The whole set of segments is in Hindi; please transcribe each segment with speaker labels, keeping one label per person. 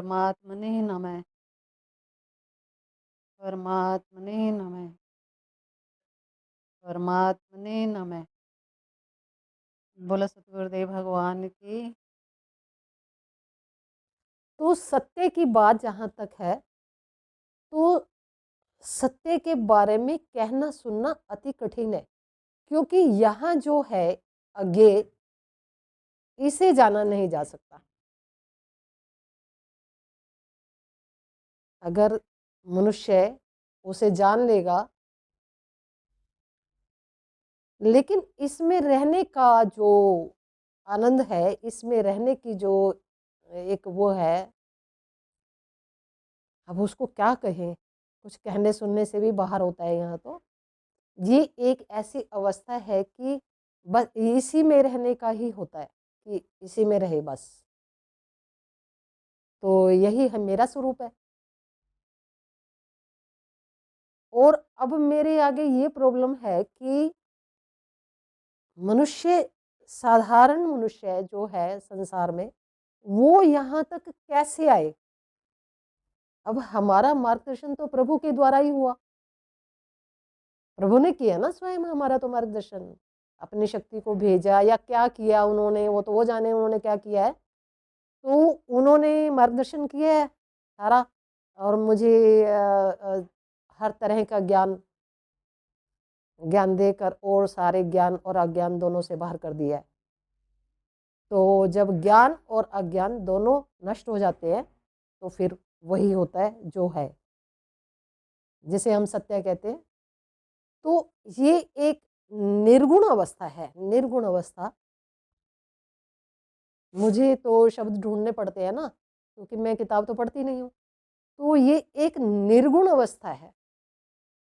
Speaker 1: परमात्मने नमः। परमात्मने नमः। परमात्मने नमः। बोलो सतगुरुदेव भगवान की।
Speaker 2: तो सत्य की बात जहां तक है, तो सत्य के बारे में कहना सुनना अति कठिन है, क्योंकि यहाँ जो है अज्ञे, इसे जाना नहीं जा सकता। अगर मनुष्य उसे जान लेगा, लेकिन इसमें रहने का जो आनंद है, इसमें रहने की जो एक वो है, अब उसको क्या कहें, कुछ कहने सुनने से भी बाहर होता है। यहाँ तो ये एक ऐसी अवस्था है कि बस इसी में रहने का ही होता है, कि इसी में रहे बस। तो यही है मेरा स्वरूप है। और अब मेरे आगे ये प्रॉब्लम है कि मनुष्य, साधारण मनुष्य जो है संसार में, वो यहाँ तक कैसे आए। अब हमारा मार्गदर्शन तो प्रभु के द्वारा ही हुआ। प्रभु ने किया ना स्वयं हमारा तो मार्गदर्शन, अपनी शक्ति को भेजा या क्या किया उन्होंने, वो तो वो जाने उन्होंने क्या किया है। तो उन्होंने मार्गदर्शन किया है सारा, और मुझे हर तरह का ज्ञान ज्ञान देकर और सारे ज्ञान और अज्ञान दोनों से बाहर कर दिया है। तो जब ज्ञान और अज्ञान दोनों नष्ट हो जाते हैं, तो फिर वही होता है जो है, जिसे हम सत्य कहते हैं। तो ये एक निर्गुण अवस्था है। निर्गुण अवस्था, मुझे तो शब्द ढूंढने पड़ते हैं ना, क्योंकि मैं किताब तो पढ़ती नहीं हूँ। तो ये एक निर्गुण अवस्था है।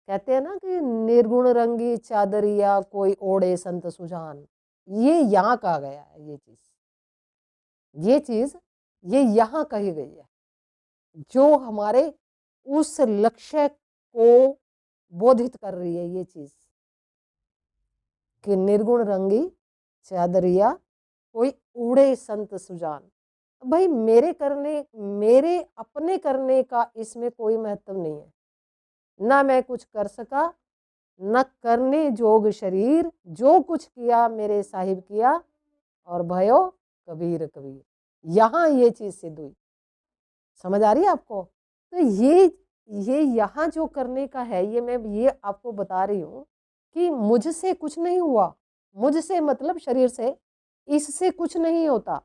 Speaker 2: कहते हैं ना कि निर्गुण रंगी चादरिया कोई ओढ़े संत सुजान। ये यहाँ कहा गया है। ये चीज ये यहाँ कही गई है, जो हमारे उस लक्ष्य को बोधित कर रही है। ये चीज कि निर्गुण रंगी चादरिया कोई उड़े संत सुजान। भाई मेरे अपने करने का इसमें कोई महत्व नहीं है। ना मैं कुछ कर सका, न करने जोग शरीर, जो कुछ किया मेरे साहिब किया, और भयो कबीर कबीर। यहाँ ये चीज सिद्ध हुई। समझ आ रही है आपको? तो ये यहाँ जो करने का है, मैं ये आपको बता रही हूँ कि मुझसे कुछ नहीं हुआ। मुझसे मतलब शरीर से, इससे कुछ नहीं होता।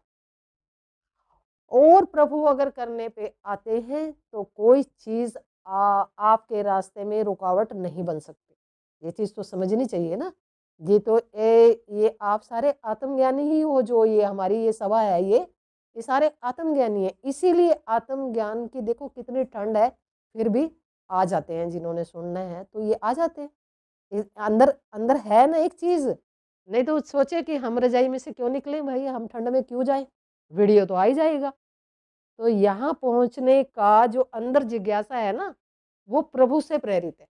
Speaker 2: और प्रभु अगर करने पे आते हैं तो कोई चीज आपके रास्ते में रुकावट नहीं बन सकती। ये चीज तो समझनी चाहिए ना। ये तो ये आप सारे आत्मज्ञानी ही हो, जो ये हमारी ये सभा है, ये सारे आत्मज्ञानी है। इसीलिए आत्मज्ञान की देखो कितनी ठंड है, फिर भी आ जाते हैं। जिन्होंने सुनना है तो ये आ जाते हैं। अंदर अंदर है ना एक चीज। नहीं तो सोचे कि हम रजाई में से क्यों निकले भाई, हम ठंड में क्यों जाए, वीडियो तो आ ही जाएगा। तो यहाँ पहुंचने का जो अंदर जिज्ञासा है ना, वो प्रभु से प्रेरित है।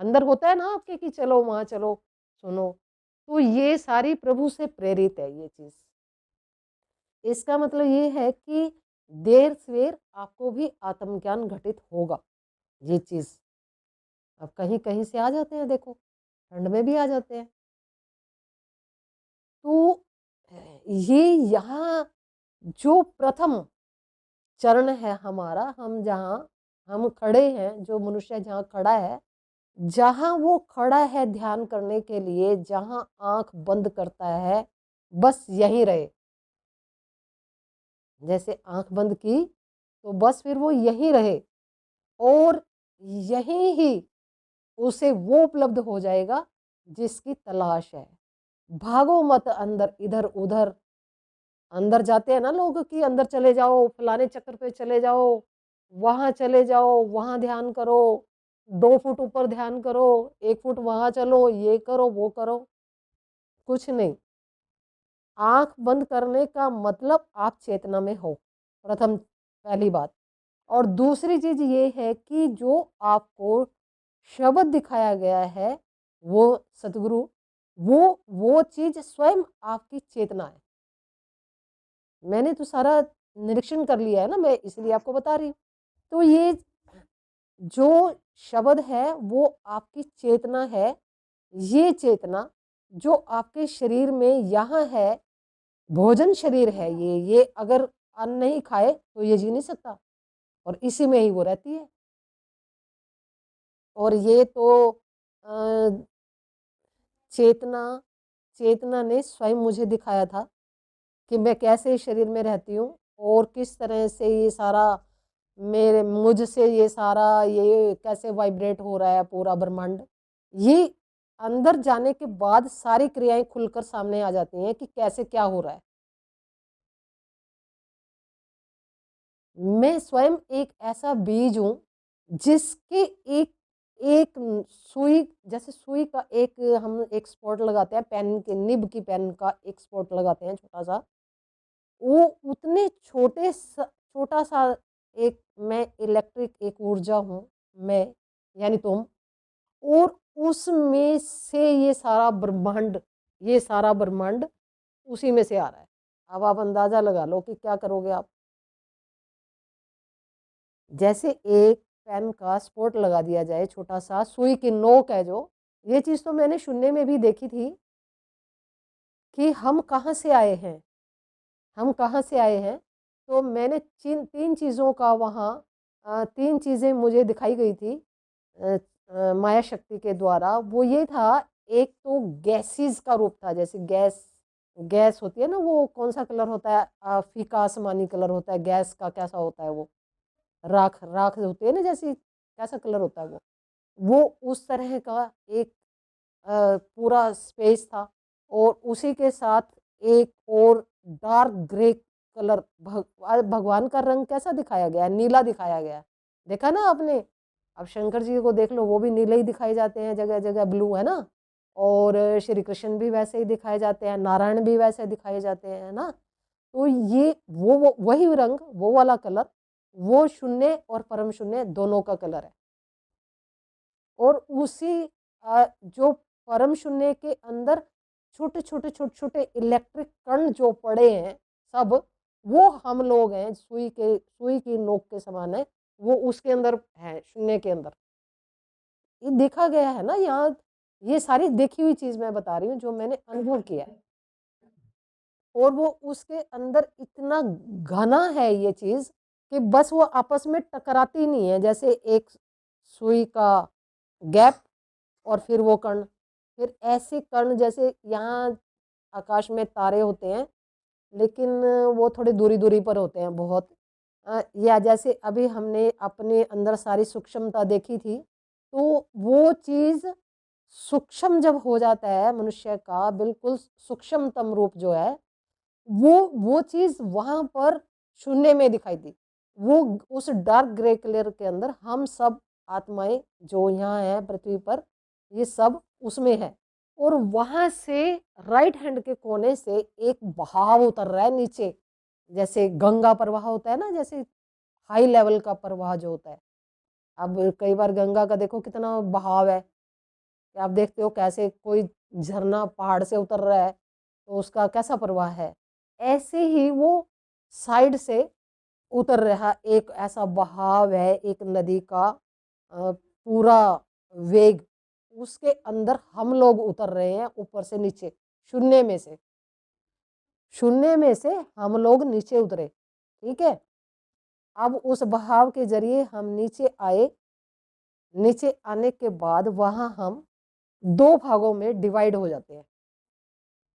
Speaker 2: अंदर होता है ना आपके कि चलो वहां चलो सुनो, तो ये सारी प्रभु से प्रेरित है ये चीज। इसका मतलब ये है कि देर सवेर आपको भी आत्मज्ञान घटित होगा। ये चीज अब कहीं कहीं से आ जाते हैं, देखो ठंड में भी आ जाते हैं। तो ये यहाँ जो प्रथम चरण है हमारा, हम जहाँ हम खड़े हैं, जो मनुष्य जहाँ खड़ा है, जहाँ वो खड़ा है ध्यान करने के लिए, जहाँ आंख बंद करता है, बस यहीं रहे। जैसे आंख बंद की तो बस फिर वो यहीं रहे, और यहीं ही उसे वो उपलब्ध हो जाएगा जिसकी तलाश है। भागो मत अंदर इधर उधर। अंदर जाते हैं ना लोग कि अंदर चले जाओ, फलाने चक्कर पे चले जाओ, वहां चले जाओ, वहां ध्यान करो, 2 फुट ऊपर ध्यान करो, 1 फुट वहां चलो, ये करो वो करो। कुछ नहीं। आंख बंद करने का मतलब आप चेतना में हो, प्रथम पहली बात। और दूसरी चीज ये है कि जो आपको शब्द दिखाया गया है, वो सतगुरु, वो चीज स्वयं आपकी चेतना है। मैंने तो सारा निरीक्षण कर लिया है ना, मैं इसलिए आपको बता रही हूँ। तो ये जो शब्द है वो आपकी चेतना है। ये चेतना जो आपके शरीर में यहाँ है, भोजन शरीर है ये अगर अन्न नहीं खाए तो ये जी नहीं सकता, और इसी में ही वो रहती है। और ये तो अ, चेतना चेतना ने स्वयं मुझे दिखाया था कि मैं कैसे शरीर में रहती हूँ और किस तरह से ये सारा मेरे मुझसे ये सारा ये कैसे वाइब्रेट हो रहा है पूरा ब्रह्मांड। ये अंदर जाने के बाद सारी क्रियाएं खुलकर सामने आ जाती हैं कि कैसे क्या हो रहा है। मैं स्वयं एक ऐसा बीज हूँ जिसके एक एक सुई, जैसे सुई का एक हम एक स्पॉट लगाते हैं, पेन के निब की पेन का एक स्पॉट लगाते हैं छोटा सा, वो उतने छोटा सा एक मैं इलेक्ट्रिक एक ऊर्जा हूँ मैं, यानी तुम, और उसमें से ये सारा ब्रह्मांड उसी में से आ रहा है। अब आप अंदाजा लगा लो कि क्या करोगे आप। जैसे एक पेन का स्पॉट लगा दिया जाए, छोटा सा सुई की नोक है जो, ये चीज तो मैंने शून्य में भी देखी थी कि हम कहाँ से आए हैं, हम कहाँ से आए हैं। तो मैंने तीन चीज़ों का वहाँ तीन चीज़ें मुझे दिखाई गई थी माया शक्ति के द्वारा। वो ये था, एक तो गैसेस का रूप था, जैसे गैस गैस होती है ना, वो कौन सा कलर होता है, फीका आसमानी कलर होता है गैस का, कैसा होता है वो, राख राख होती है ना जैसी, कैसा कलर होता है वो उस तरह का एक पूरा स्पेस था। और उसी के साथ एक और डार्क ग्रे कलर, भगवान का रंग कैसा दिखाया गया है, नीला दिखाया गया है, देखा ना आपने। अब शंकर जी को देख लो, वो भी नीले ही दिखाए जाते हैं, जगह जगह ब्लू है ना। और श्री कृष्ण भी वैसे ही दिखाए जाते हैं, नारायण भी वैसे दिखाए जाते हैं ना। तो ये वो वही रंग, वो वाला कलर, वो शून्य और परम शून्य दोनों का कलर है। और उसी जो परम शून्य के अंदर छोटे छोटे इलेक्ट्रिक कण जो पड़े हैं सब, वो हम लोग हैं, सुई की नोक के समान है, वो उसके अंदर है, शून्य के अंदर। ये देखा गया है ना यहाँ, ये सारी देखी हुई चीज मैं बता रही हूँ जो मैंने अनुभव किया है। और वो उसके अंदर इतना घना है ये चीज कि बस वो आपस में टकराती नहीं है, जैसे एक सुई का गैप और फिर वो कण, फिर ऐसे कण जैसे यहाँ आकाश में तारे होते हैं, लेकिन वो थोड़ी दूरी दूरी पर होते हैं बहुत। या जैसे अभी हमने अपने अंदर सारी सूक्ष्मता देखी थी, तो वो चीज सूक्ष्म जब हो जाता है मनुष्य का बिल्कुल सूक्ष्मतम रूप जो है, वो चीज वहां पर शून्य में दिखाई दी। वो उस डार्क ग्रे कलर के अंदर हम सब आत्माएं जो यहाँ है पृथ्वी पर, ये सब उसमें है। और वहां से राइट हैंड के कोने से एक बहाव उतर रहा है नीचे, जैसे गंगा प्रवाह होता है ना, जैसे हाई लेवल का प्रवाह जो होता है। अब कई बार गंगा का देखो कितना बहाव है, कि आप देखते हो कैसे कोई झरना पहाड़ से उतर रहा है तो उसका कैसा प्रवाह है, ऐसे ही वो साइड से उतर रहा एक ऐसा बहाव है एक नदी का पूरा वेग, उसके अंदर हम लोग उतर रहे हैं ऊपर से नीचे, शून्य में से, शून्य में से हम लोग नीचे उतरे। ठीक है, अब उस बहाव के जरिए हम नीचे आए। नीचे आने के बाद वहां हम दो भागों में डिवाइड हो जाते हैं।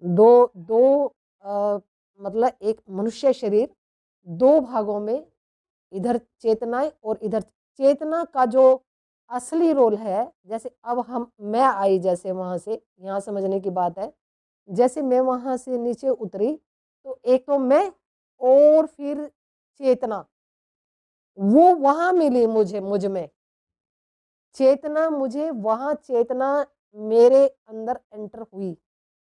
Speaker 2: दो दो मतलब एक मनुष्य शरीर दो भागों में, इधर चेतनाएं और इधर, चेतना का जो असली रोल है, जैसे अब हम मैं आई जैसे वहां से, यहाँ समझने की बात है, जैसे मैं वहां से नीचे उतरी तो एक तो मैं और फिर चेतना, वो वहां मिली मुझे, मुझ में चेतना, मुझे वहां चेतना मेरे अंदर एंटर हुई।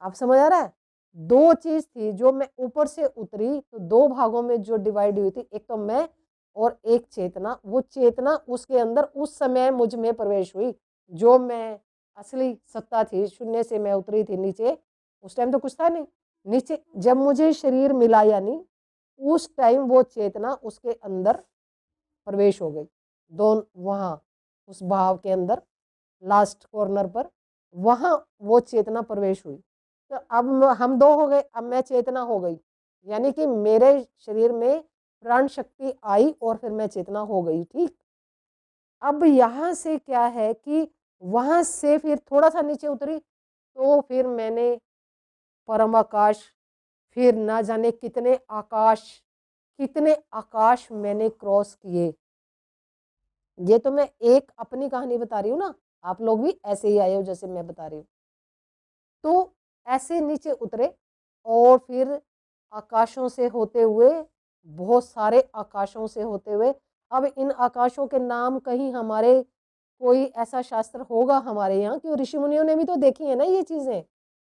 Speaker 2: आप समझ आ रहा है, दो चीज थी जो मैं ऊपर से उतरी तो दो भागों में जो डिवाइड हुई थी, एक तो मैं और एक चेतना। वो चेतना उसके अंदर उस समय मुझ में प्रवेश हुई, जो मैं असली सत्ता थी, शून्य से मैं उतरी थी नीचे। उस टाइम तो कुछ था नहीं नीचे, जब मुझे शरीर मिला यानी उस टाइम वो चेतना उसके अंदर प्रवेश हो गई, वहाँ उस भाव के अंदर लास्ट कॉर्नर पर, वहाँ वो चेतना प्रवेश हुई। तो अब हम दो हो गए, अब मैं चेतना हो गई, यानी कि मेरे शरीर में प्राण शक्ति आई और फिर मैं चेतना हो गई। ठीक, अब यहाँ से क्या है कि वहाँ से फिर थोड़ा सा नीचे उतरी तो फिर मैंने परम आकाश, फिर ना जाने कितने आकाश मैंने क्रॉस किए। ये तो मैं एक अपनी कहानी बता रही हूँ ना, आप लोग भी ऐसे ही आए हो जैसे मैं बता रही हूँ। तो ऐसे नीचे उतरे और फिर आकाशों से होते हुए, बहुत सारे आकाशों से होते हुए, अब इन आकाशों के नाम कहीं हमारे कोई ऐसा शास्त्र होगा हमारे यहाँ कि ऋषि मुनियों ने भी तो देखी है ना ये चीजें।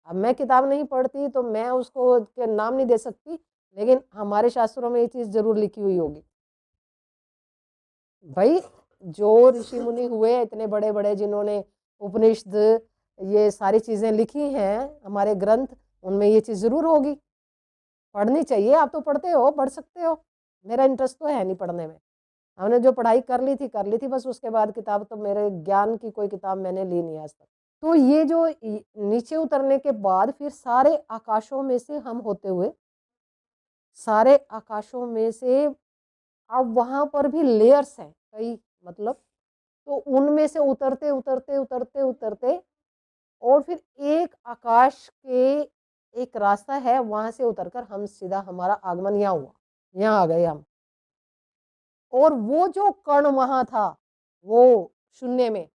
Speaker 2: अब मैं किताब नहीं पढ़ती तो मैं उसको के नाम नहीं दे सकती, लेकिन हमारे शास्त्रों में ये चीज जरूर लिखी हुई होगी भाई। जो ऋषि मुनि हुए इतने बड़े बड़े, जिन्होंने उपनिषद ये सारी चीजें लिखी हैं हमारे ग्रंथ, उनमें ये चीज जरूर होगी, पढ़नी चाहिए। आप तो पढ़ते हो, पढ़ सकते हो, मेरा इंटरेस्ट तो है नहीं पढ़ने में। हमने जो पढ़ाई कर ली थी बस, उसके बाद किताब तो मेरे ज्ञान की कोई किताब मैंने ली नहीं आज तक। तो ये जो नीचे उतरने के बाद फिर सारे आकाशों में से हम होते हुए, सारे आकाशों में से, अब वहां पर भी लेयर्स हैं कई, मतलब तो उनमें से उतरते उतरते उतरते उतरते और फिर एक आकाश के एक रास्ता है, वहां से उतरकर हम सीधा, हमारा आगमन यहाँ हुआ, यहाँ आ गए हम। और वो जो कण वहां था वो शून्य में,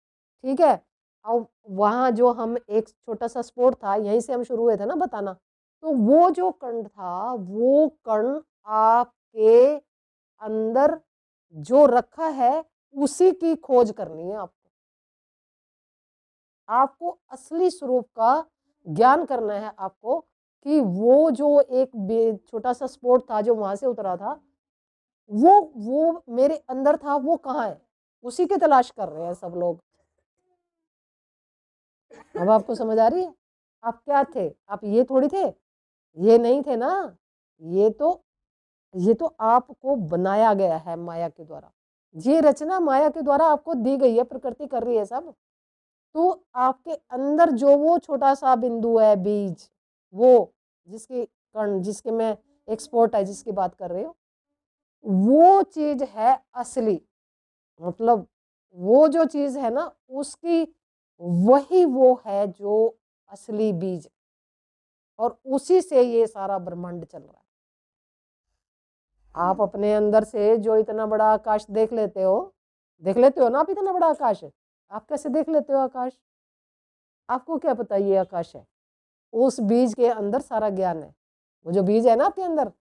Speaker 2: ठीक है। अब वहां जो हम एक छोटा सा स्पोर्ट था, यहीं से हम शुरू हुए थे ना बताना, तो वो जो कण था, वो कण आपके अंदर जो रखा है उसी की खोज करनी है आपको। आपको असली स्वरूप का ज्ञान करना है आपको, कि वो जो एक छोटा सा स्पोर्ट था जो वहां से उतरा था, वो मेरे अंदर था, वो कहाँ है, उसी की तलाश कर रहे हैं सब लोग। अब आपको समझ आ रही है? आप क्या थे? आप ये थोड़ी थे, ये नहीं थे ना, ये तो ये तो आपको बनाया गया है माया के द्वारा। ये रचना माया के द्वारा आपको दी गई है, प्रकृति कर रही है सब। तो आपके अंदर जो वो छोटा सा बिंदु है, बीज, वो जिसके कण, जिसके मैं एक्सपोर्ट है जिसकी बात कर रही हूँ, वो चीज है असली। मतलब वो जो चीज है ना उसकी, वही वो है जो असली बीज, और उसी से ये सारा ब्रह्मांड चल रहा है। आप अपने अंदर से जो इतना बड़ा आकाश देख लेते हो ना, आप इतना बड़ा आकाश है, आप कैसे देख लेते हो आकाश? आपको क्या पता ये आकाश है? उस बीज के अंदर सारा ज्ञान है। वो जो बीज है ना आपके अंदर,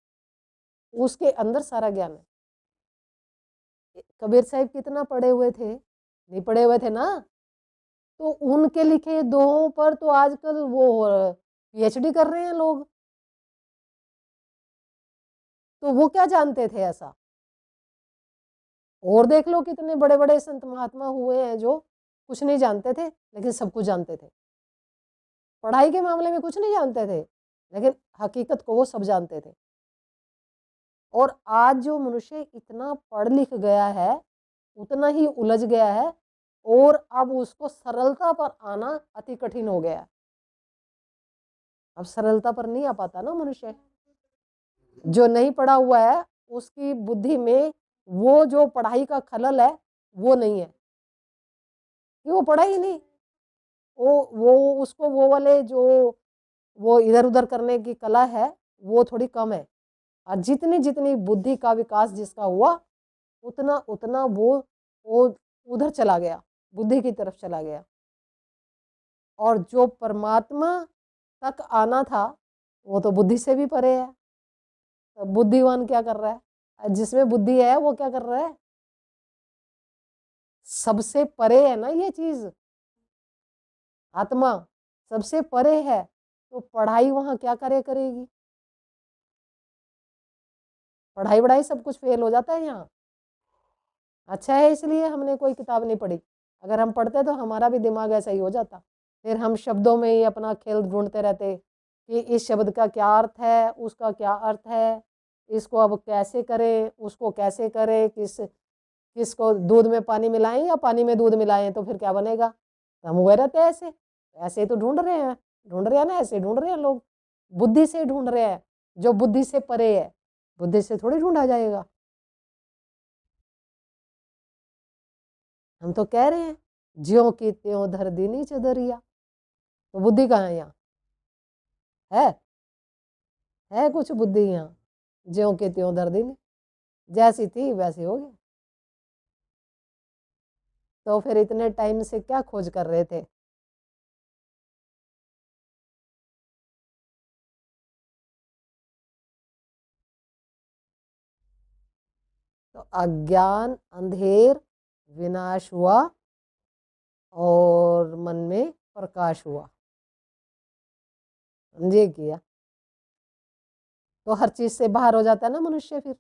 Speaker 2: उसके अंदर सारा ज्ञान है। कबीर साहब कितना पढ़े हुए थे? नहीं पढ़े हुए थे ना, तो उनके लिखे दोहों पर तो आजकल वो पीएचडी कर रहे हैं लोग। तो वो क्या जानते थे ऐसा? और देख लो कितने बड़े बड़े संत महात्मा हुए हैं जो कुछ नहीं जानते थे लेकिन सब कुछ जानते थे। पढ़ाई के मामले में कुछ नहीं जानते थे, लेकिन हकीकत को वो सब जानते थे। और आज जो मनुष्य इतना पढ़ लिख गया है, उतना ही उलझ गया है, और अब उसको सरलता पर आना अति कठिन हो गया है। अब सरलता पर नहीं आ पाता ना मनुष्य। जो नहीं पढ़ा हुआ है उसकी बुद्धि में वो जो पढ़ाई का खलल है वो नहीं है, कि वो पढ़ा ही नहीं। वो उसको वो वाले जो वो इधर उधर करने की कला है वो थोड़ी कम है। और जितनी जितनी बुद्धि का विकास जिसका हुआ, उतना उतना वो उधर चला गया, बुद्धि की तरफ चला गया। और जो परमात्मा तक आना था वो तो बुद्धि से भी परे है। तो बुद्धिमान क्या कर रहा है? जिसमें बुद्धि है वो क्या कर रहा है? सबसे परे है ना ये चीज, आत्मा सबसे परे है। तो पढ़ाई वहां क्या करेगी? पढ़ाई वढ़ाई सब कुछ फेल हो जाता है यहाँ। अच्छा है इसलिए हमने कोई किताब नहीं पढ़ी, अगर हम पढ़ते तो हमारा भी दिमाग ऐसा ही हो जाता। फिर हम शब्दों में ही अपना खेल ढूंढते रहते कि इस शब्द का क्या अर्थ है, उसका क्या अर्थ है, इसको अब कैसे करें, उसको कैसे करें, किसको दूध में पानी मिलाएं या पानी में दूध मिलाएं तो फिर क्या बनेगा। तो हम हुए रहते हैं ऐसे, ऐसे तो ढूंढ रहे हैं ना, ऐसे ढूंढ रहे हैं लोग, बुद्धि से ढूंढ रहे हैं, जो बुद्धि से परे है। बुद्धि से थोड़ी ढूंढा जाएगा। हम तो कह रहे हैं ज्यों की त्यों धर दीनी चदरिया, तो बुद्धि कहाँ है यहाँ? है कुछ बुद्धि यहाँ? ज्यों की त्यों धर दीनी, जैसी थी वैसी हो गई। तो फिर इतने टाइम से क्या खोज कर रहे थे? तो अज्ञान अंधेर विनाश हुआ और मन में प्रकाश हुआ। समझे किया तो हर चीज से बाहर हो जाता है ना मनुष्य फिर।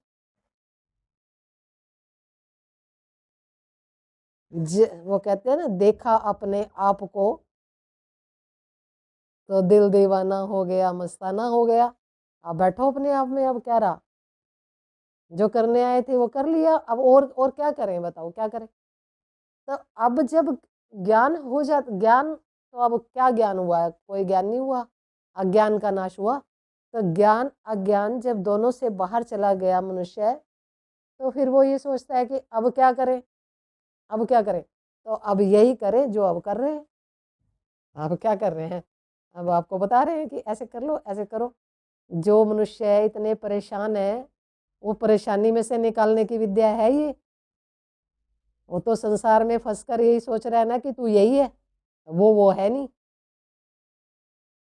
Speaker 2: वो कहते हैं ना, देखा अपने आप को तो दिल दीवाना हो गया, मस्ताना हो गया। अब बैठो अपने आप में, अब क्या रहा? जो करने आए थे वो कर लिया, अब और क्या करें, बताओ क्या करें। तो अब जब ज्ञान हो जाता, ज्ञान तो अब क्या ज्ञान हुआ है? कोई ज्ञान नहीं हुआ, अज्ञान का नाश हुआ। तो ज्ञान अज्ञान जब दोनों से बाहर चला गया मनुष्य, तो फिर वो ये सोचता है कि अब क्या करें, अब क्या करें। तो अब यही करें जो अब कर रहे हैं। अब क्या कर रहे हैं? अब आपको बता रहे हैं कि ऐसे कर लो, ऐसे करो। जो मनुष्य इतने परेशान है, वो परेशानी में से निकालने की विद्या है ये। वो तो संसार में फंसकर यही सोच रहा है ना कि तू यही है, वो है नहीं।